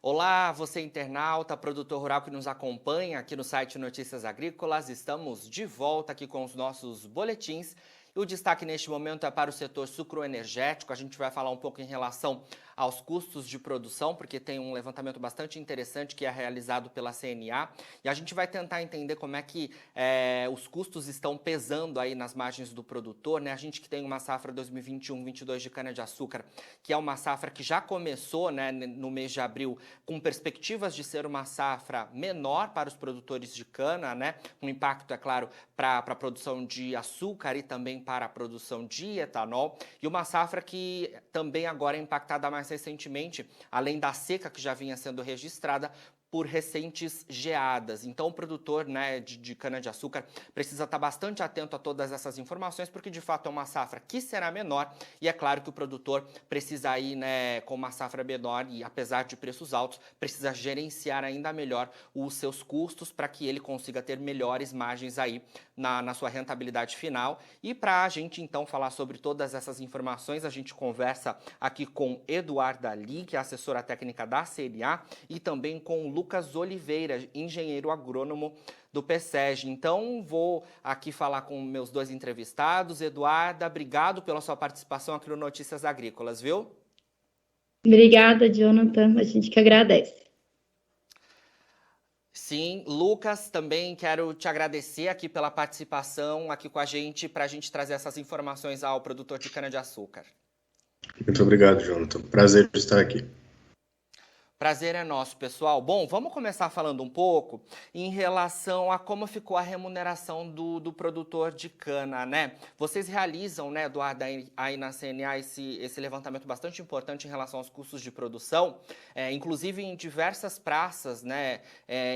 Olá, você internauta, produtor rural que nos acompanha aqui no site Notícias Agrícolas. Estamos de volta aqui com os nossos boletins. E o destaque neste momento é para o setor sucroenergético. A gente vai falar um pouco em relação aos custos de produção, porque tem um levantamento bastante interessante que é realizado pela CNA. E a gente vai tentar entender como é que os custos estão pesando aí nas margens do produtor, né? A gente que tem uma safra 2021-22 de cana-de-açúcar, que é uma safra que já começou, né, no mês de abril, com perspectivas de ser uma safra menor para os produtores de cana, né? Um impacto, é claro, para a produção de açúcar e também para a produção de etanol. E uma safra que também agora é impactada mais recentemente, além da seca que já vinha sendo registrada, por recentes geadas. Então, o produtor, né, de cana-de-açúcar precisa estar bastante atento a todas essas informações, porque de fato é uma safra que será menor e é claro que o produtor precisa ir, né, com uma safra menor e, apesar de preços altos, precisa gerenciar ainda melhor os seus custos para que ele consiga ter melhores margens aí na sua rentabilidade final. E para a gente, então, falar sobre todas essas informações, a gente conversa aqui com Eduarda Ali, que é assessora técnica da CNA, e também com o Lucas Oliveira, engenheiro agrônomo do PSEG. Então, vou aqui falar com meus dois entrevistados. Eduarda, obrigado pela sua participação aqui no Notícias Agrícolas, viu? Obrigada, Jonathan. A gente que agradece. Sim, Lucas, também quero te agradecer aqui pela participação aqui com a gente, para a gente trazer essas informações ao produtor de cana-de-açúcar. Muito obrigado, Jonathan. Prazer de estar aqui. Prazer é nosso, pessoal. Bom, vamos começar falando um pouco em relação a como ficou a remuneração do produtor de cana, né? Vocês realizam, né, Eduardo, aí na CNA esse levantamento bastante importante em relação aos custos de produção, inclusive em diversas praças, né,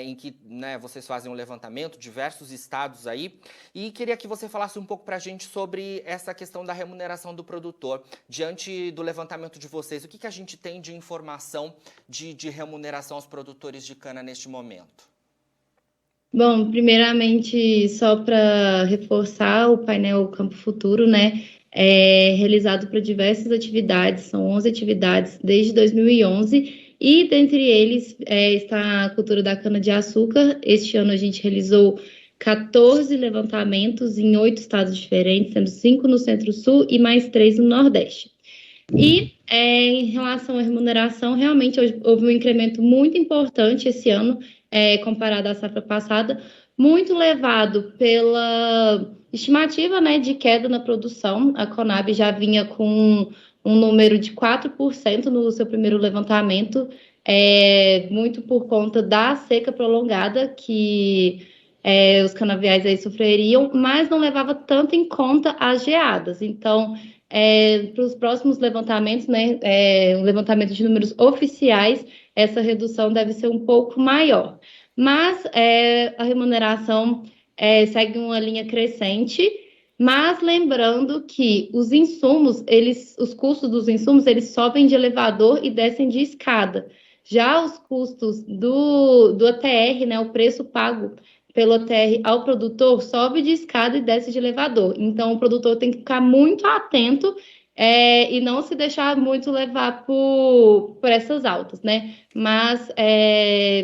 em que, né, vocês fazem um levantamento, diversos estados aí, e queria que você falasse um pouco para a gente sobre essa questão da remuneração do produtor. Diante do levantamento de vocês, o que a gente tem de informação de remuneração aos produtores de cana neste momento? Bom, primeiramente, só para reforçar, o painel Campo Futuro, né, é realizado para diversas atividades, são 11 atividades desde 2011, e dentre eles está a cultura da cana-de-açúcar. Este ano a gente realizou 14 levantamentos em 8 estados diferentes, sendo 5 no Centro-Sul e mais 3 no Nordeste. E em relação à remuneração, realmente houve um incremento muito importante esse ano, comparado à safra passada, muito levado pela estimativa, né, de queda na produção. A Conab já vinha com um número de 4% no seu primeiro levantamento, muito por conta da seca prolongada que os canaviais aí sofreriam, mas não levava tanto em conta as geadas. Então, para os próximos levantamentos, né, um levantamento de números oficiais, essa redução deve ser um pouco maior. Mas a remuneração segue uma linha crescente, mas lembrando que os insumos, os custos dos insumos, eles sobem de elevador e descem de escada. Já os custos do ATR, né, o preço pago pelo ATR ao produtor, sobe de escada e desce de elevador. Então, o produtor tem que ficar muito atento e não se deixar muito levar por essas altas, né? Mas,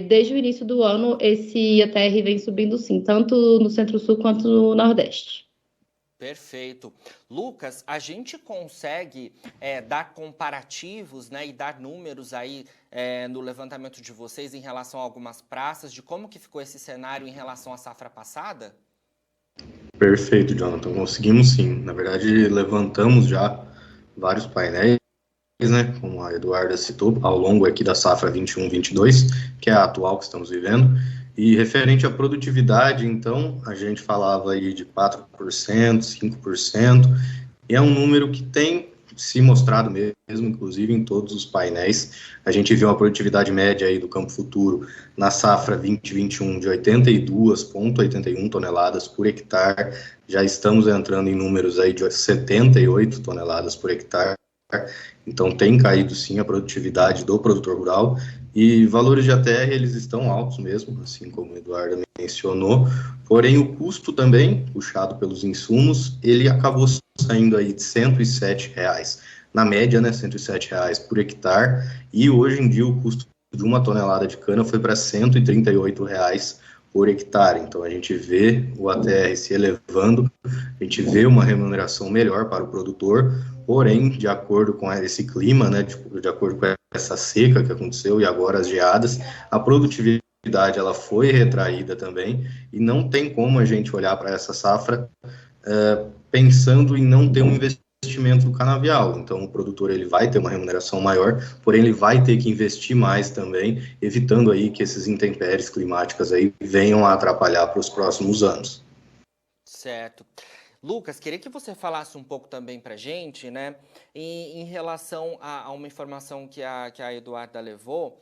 desde o início do ano, esse ATR vem subindo sim, tanto no Centro-Sul quanto no Nordeste. Perfeito. Lucas, a gente consegue dar comparativos, né, e dar números aí no levantamento de vocês em relação a algumas praças, de como que ficou esse cenário em relação à safra passada? Perfeito, Jonathan. Conseguimos sim. Na verdade, levantamos já vários painéis, né, como a Eduarda citou, ao longo aqui da safra 21-22, que é a atual que estamos vivendo. E referente à produtividade, então, a gente falava aí de 4%, 5%, e é um número que tem se mostrado mesmo, inclusive em todos os painéis. A gente viu uma produtividade média aí do Campo Futuro na safra 2021 de 82,81 toneladas por hectare. Já estamos entrando em números aí de 78 toneladas por hectare. Então tem caído sim a produtividade do produtor rural, e valores de ATR eles estão altos mesmo, assim como o Eduardo mencionou, porém o custo também, puxado pelos insumos, ele acabou saindo aí de R$107, na média, né, R$107 por hectare, e hoje em dia o custo de uma tonelada de cana foi para R$ 138 por hectare. Então, a gente vê o ATR se elevando, a gente vê uma remuneração melhor para o produtor, porém, de acordo com esse clima, né, de acordo com essa seca que aconteceu e agora as geadas, a produtividade ela foi retraída também, e não tem como a gente olhar para essa safra pensando em não ter um investimento no canavial. Então, o produtor ele vai ter uma remuneração maior, porém ele vai ter que investir mais também, evitando aí que esses intempéries climáticas aí venham a atrapalhar para os próximos anos. Certo. Lucas, queria que você falasse um pouco também para a gente, né, em relação a uma informação que a Eduarda levou,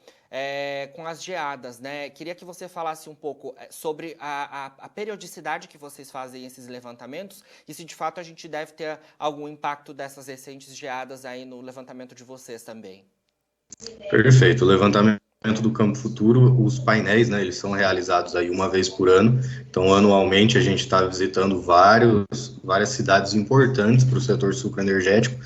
com as geadas, né? Queria que você falasse um pouco sobre a periodicidade que vocês fazem esses levantamentos e se de fato a gente deve ter algum impacto dessas recentes geadas aí no levantamento de vocês também. Perfeito. O levantamento do Campo Futuro, os painéis, né, eles são realizados aí uma vez por ano. Então, anualmente, a gente está visitando várias cidades importantes para o setor sucroenergético,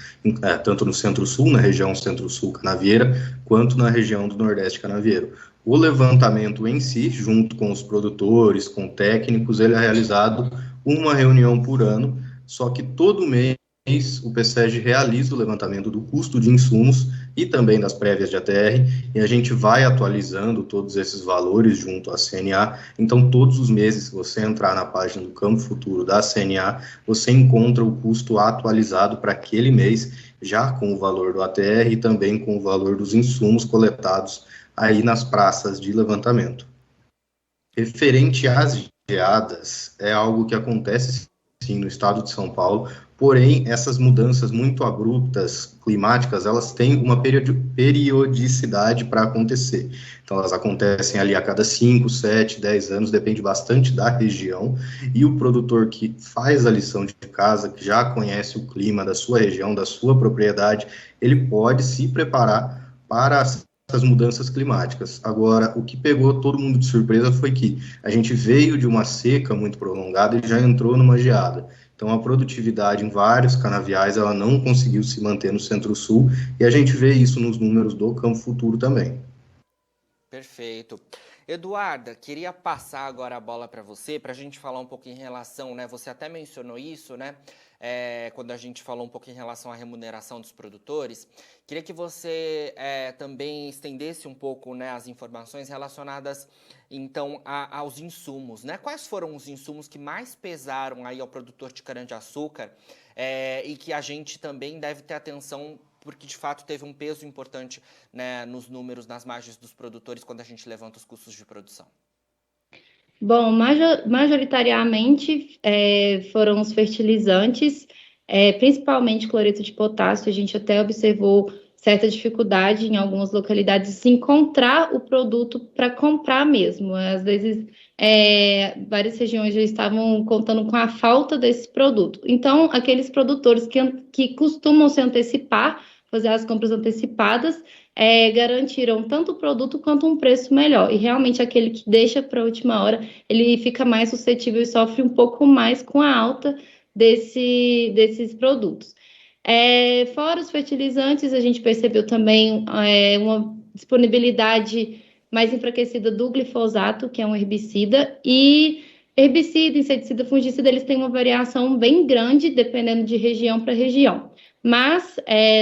tanto no Centro-Sul, na região Centro-Sul canavieira, quanto na região do Nordeste canavieiro. O levantamento em si, junto com os produtores, com técnicos, ele é realizado uma reunião por ano, só que todo mês o PSEG realiza o levantamento do custo de insumos e também das prévias de ATR, e a gente vai atualizando todos esses valores junto à CNA. Então, todos os meses, se você entrar na página do Campo Futuro da CNA, você encontra o custo atualizado para aquele mês, já com o valor do ATR e também com o valor dos insumos coletados aí nas praças de levantamento. Referente às geadas, é algo que acontece sim no estado de São Paulo, porém, essas mudanças muito abruptas, climáticas, elas têm uma periodicidade para acontecer. Então, elas acontecem ali a cada 5, 7, 10 anos, depende bastante da região, e o produtor que faz a lição de casa, que já conhece o clima da sua região, da sua propriedade, ele pode se preparar para essas mudanças climáticas. Agora, o que pegou todo mundo de surpresa foi que a gente veio de uma seca muito prolongada e já entrou numa geada. Então, a produtividade em vários canaviais, ela não conseguiu se manter no Centro-Sul, e a gente vê isso nos números do Campo Futuro também. Perfeito. Eduarda, queria passar agora a bola para você, para a gente falar um pouco em relação, né, você até mencionou isso, né, quando a gente falou um pouco em relação à remuneração dos produtores. Queria que você também estendesse um pouco, né, as informações relacionadas, então, aos insumos, né? Quais foram os insumos que mais pesaram aí ao produtor de cana-de-açúcar e que a gente também deve ter atenção, porque de fato teve um peso importante, né, nos números, nas margens dos produtores quando a gente levanta os custos de produção? Bom, majoritariamente foram os fertilizantes, principalmente cloreto de potássio. A gente até observou certa dificuldade em algumas localidades de encontrar o produto para comprar mesmo. Às vezes, várias regiões já estavam contando com a falta desse produto. Então, aqueles produtores que costumam se antecipar, fazer as compras antecipadas, garantiram tanto o produto quanto um preço melhor. E realmente aquele que deixa para a última hora, ele fica mais suscetível e sofre um pouco mais com a alta desses produtos. Fora os fertilizantes, a gente percebeu também uma disponibilidade mais enfraquecida do glifosato, que é um herbicida, e herbicida, inseticida, fungicida, eles têm uma variação bem grande, dependendo de região para região. Mas,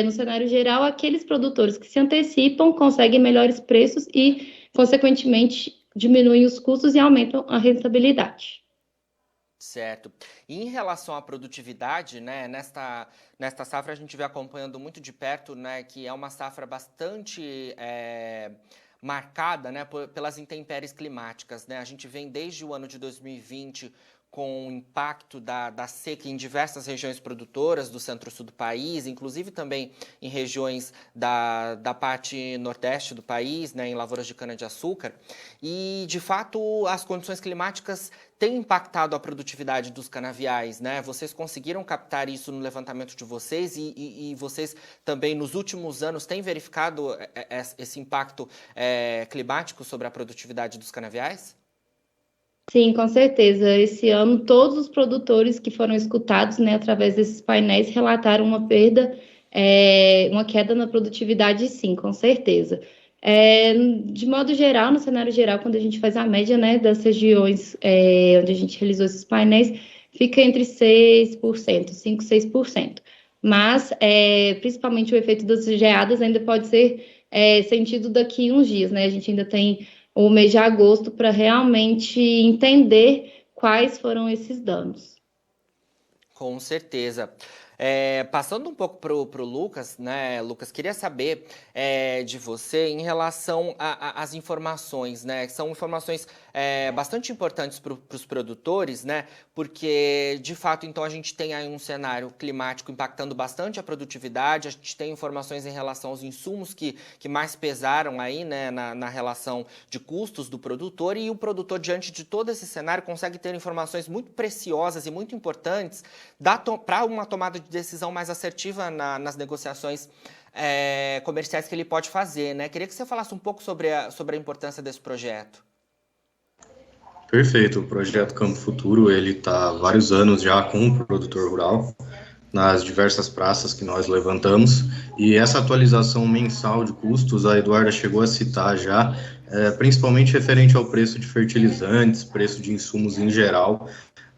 no cenário geral, aqueles produtores que se antecipam conseguem melhores preços e, consequentemente, diminuem os custos e aumentam a rentabilidade. Certo. E em relação à produtividade, né, nesta safra a gente vem acompanhando muito de perto, né, que é uma safra bastante marcada, né, pelas intempéries climáticas, né? A gente vem desde o ano de 2020 com o impacto da seca em diversas regiões produtoras do centro-sul do país, inclusive também em regiões da parte nordeste do país, né, em lavouras de cana-de-açúcar. E, de fato, as condições climáticas têm impactado a produtividade dos canaviais, né? Vocês conseguiram captar isso no levantamento de vocês e vocês também, nos últimos anos, têm verificado esse impacto climático sobre a produtividade dos canaviais? Sim, com certeza. Esse ano, todos os produtores que foram escutados, né, através desses painéis, relataram uma perda, uma queda na produtividade, sim, com certeza. De modo geral, no cenário geral, quando a gente faz a média, né, das regiões onde a gente realizou esses painéis, fica entre 6%, 5%, 6%. Mas, principalmente o efeito das geadas ainda pode ser sentido daqui a uns dias, né? A gente ainda tem o mês de agosto para realmente entender quais foram esses danos. Com certeza. Passando um pouco para o Lucas, né, Lucas, queria saber de você em relação às informações, né? Que são informações bastante importantes para os produtores, né? Porque, de fato, então a gente tem aí um cenário climático impactando bastante a produtividade, a gente tem informações em relação aos insumos que mais pesaram aí, né, na relação de custos do produtor, e o produtor, diante de todo esse cenário, consegue ter informações muito preciosas e muito importantes para uma tomada de decisão mais assertiva nas negociações comerciais que ele pode fazer, né? Queria que você falasse um pouco sobre a importância desse projeto. Perfeito, o projeto Campo Futuro, ele está há vários anos já com o produtor rural, nas diversas praças que nós levantamos, e essa atualização mensal de custos, a Eduarda chegou a citar já, principalmente referente ao preço de fertilizantes, preço de insumos em geral.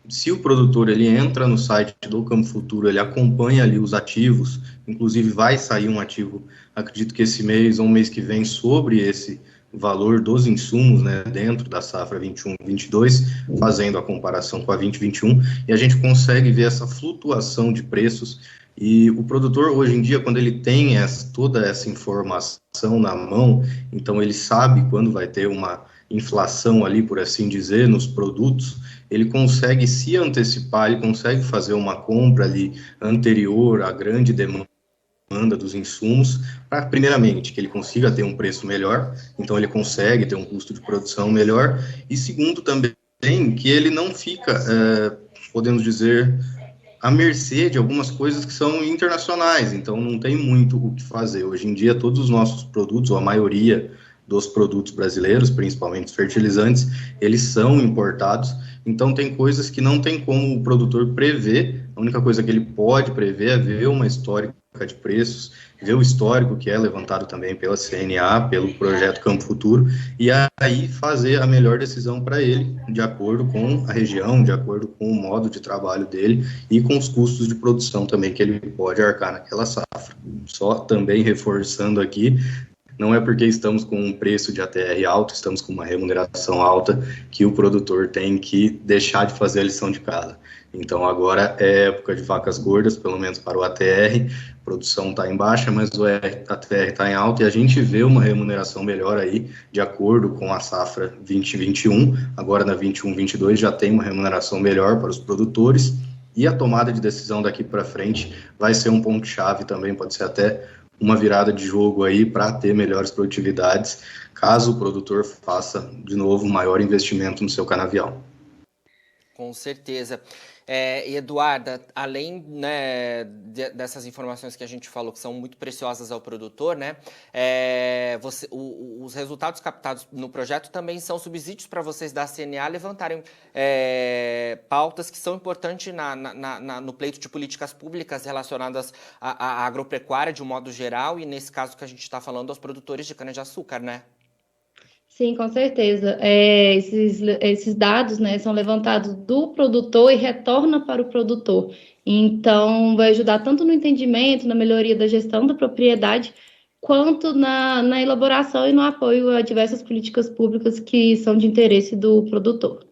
Se o produtor ele entra no site do Campo Futuro, ele acompanha ali os ativos, inclusive vai sair um ativo, acredito que esse mês ou mês que vem, sobre esse valor dos insumos, né, dentro da safra 21/22, fazendo a comparação com a 20/21, e a gente consegue ver essa flutuação de preços. E o produtor, hoje em dia, quando ele tem toda essa informação na mão, então ele sabe quando vai ter uma inflação ali, por assim dizer, nos produtos, ele consegue se antecipar, ele consegue fazer uma compra ali anterior à grande demanda dos insumos, para, primeiramente, que ele consiga ter um preço melhor, então ele consegue ter um custo de produção melhor, e segundo também, que ele não fica, podemos dizer, à mercê de algumas coisas que são internacionais, então não tem muito o que fazer. Hoje em dia, todos os nossos produtos, ou a maioria dos produtos brasileiros, principalmente os fertilizantes, eles são importados, então tem coisas que não tem como o produtor prever, a única coisa que ele pode prever é ver uma histórica de preços, ver o histórico que é levantado também pela CNA, pelo projeto Campo Futuro, e aí fazer a melhor decisão para ele, de acordo com a região, de acordo com o modo de trabalho dele e com os custos de produção também que ele pode arcar naquela safra. Só também reforçando aqui, não é porque estamos com um preço de ATR alto, estamos com uma remuneração alta, que o produtor tem que deixar de fazer a lição de casa. Então, agora é época de vacas gordas, pelo menos para o ATR, a produção está em baixa, mas o ATR está em alta, e a gente vê uma remuneração melhor aí, de acordo com a safra 2021, agora na 21/22 já tem uma remuneração melhor para os produtores, e a tomada de decisão daqui para frente vai ser um ponto-chave também, pode ser até uma virada de jogo aí para ter melhores produtividades, caso o produtor faça, de novo, maior investimento no seu canavial. Com certeza. E Eduarda, além, né, dessas informações que a gente falou que são muito preciosas ao produtor, né, os resultados captados no projeto também são subsídios para vocês da CNA levantarem pautas que são importantes no pleito de políticas públicas relacionadas à agropecuária de um modo geral, e nesse caso que a gente está falando, aos produtores de cana-de-açúcar, né? Sim, com certeza. Esses dados, né, são levantados do produtor e retornam para o produtor. Então, vai ajudar tanto no entendimento, na melhoria da gestão da propriedade, quanto na elaboração e no apoio a diversas políticas públicas que são de interesse do produtor.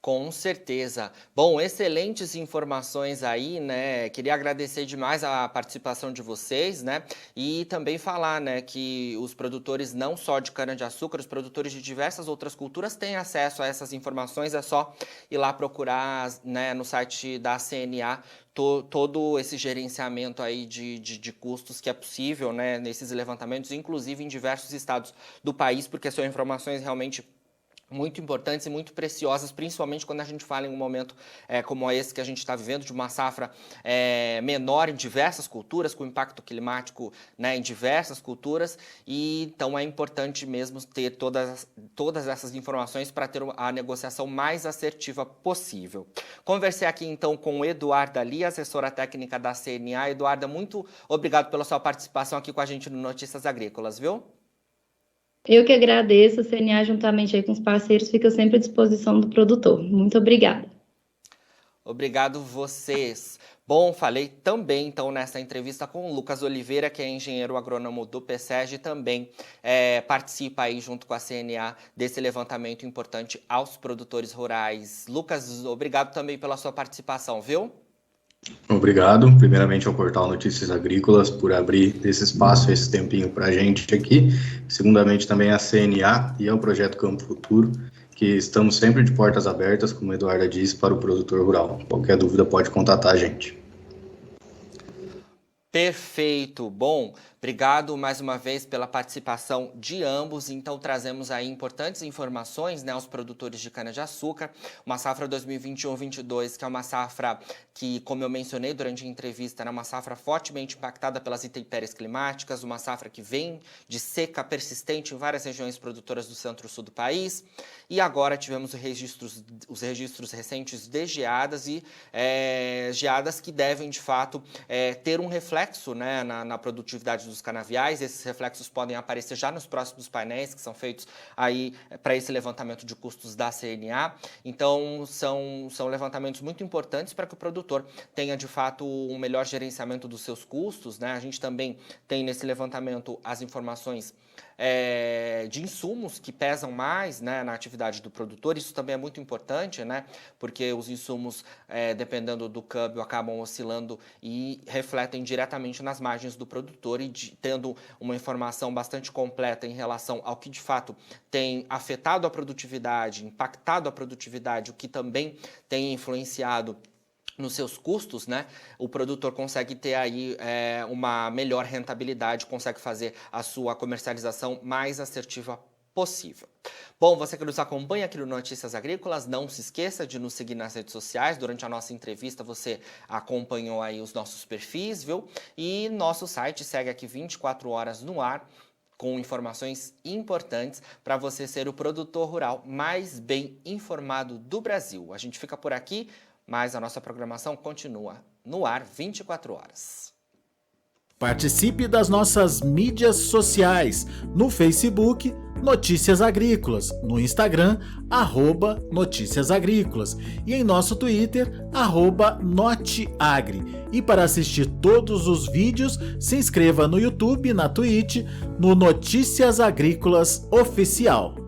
Com certeza. Bom, excelentes informações aí, né? Queria agradecer demais a participação de vocês, né? E também falar, né, que os produtores não só de cana-de-açúcar, os produtores de diversas outras culturas têm acesso a essas informações, é só ir lá procurar, né, no site da CNA todo esse gerenciamento aí de custos que é possível, né, nesses levantamentos, inclusive em diversos estados do país, porque são informações realmente muito importantes e muito preciosas, principalmente quando a gente fala em um momento como esse que a gente está vivendo, de uma safra menor em diversas culturas, com impacto climático, né, em diversas culturas, e então é importante mesmo ter todas essas informações para ter a negociação mais assertiva possível. Conversei aqui então com Eduarda Lia, assessora técnica da CNA. Eduarda, muito obrigado pela sua participação aqui com a gente no Notícias Agrícolas, viu? Eu que agradeço, a CNA, juntamente aí com os parceiros, fica sempre à disposição do produtor. Muito obrigada. Obrigado vocês. Bom, falei também, então, nessa entrevista com o Lucas Oliveira, que é engenheiro agrônomo do PSEG, e também participa aí, junto com a CNA, desse levantamento importante aos produtores rurais. Lucas, obrigado também pela sua participação, viu? Obrigado, primeiramente ao portal Notícias Agrícolas por abrir esse espaço, esse tempinho para a gente aqui. Segundamente também a CNA e ao Projeto Campo Futuro, que estamos sempre de portas abertas, como a Eduarda disse, para o produtor rural. Qualquer dúvida pode contatar a gente. Perfeito. Bom, obrigado mais uma vez pela participação de ambos. Então, trazemos aí importantes informações, né, aos produtores de cana-de-açúcar. Uma safra 2021-22, que é uma safra que, como eu mencionei durante a entrevista, é uma safra fortemente impactada pelas intempéries climáticas, uma safra que vem de seca persistente em várias regiões produtoras do centro-sul do país. E agora tivemos os registros recentes de geadas e geadas que devem, de fato, ter um reflexo, né, na produtividade dos canaviais. Esses reflexos podem aparecer já nos próximos painéis que são feitos aí para esse levantamento de custos da CNA. Então, são levantamentos muito importantes para que o produtor tenha, de fato, um melhor gerenciamento dos seus custos, né? A gente também tem nesse levantamento as informações de insumos que pesam mais, né, na atividade do produtor. Isso também é muito importante, né, porque os insumos, dependendo do câmbio, acabam oscilando e refletem diretamente nas margens do produtor, e tendo uma informação bastante completa em relação ao que de fato tem afetado a produtividade, impactado a produtividade, o que também tem influenciado nos seus custos, né, o produtor consegue ter aí uma melhor rentabilidade, consegue fazer a sua comercialização mais assertiva possível. Bom, você que nos acompanha aqui no Notícias Agrícolas, não se esqueça de nos seguir nas redes sociais. Durante a nossa entrevista você acompanhou aí os nossos perfis, viu? E nosso site segue aqui 24 horas no ar, com informações importantes para você ser o produtor rural mais bem informado do Brasil. A gente fica por aqui, mas a nossa programação continua no ar 24 horas. Participe das nossas mídias sociais, no Facebook, Notícias Agrícolas, no Instagram, @Notícias Agrícolas e em nosso Twitter, @Noteagri. E para assistir todos os vídeos, se inscreva no YouTube, na Twitch, no Notícias Agrícolas Oficial.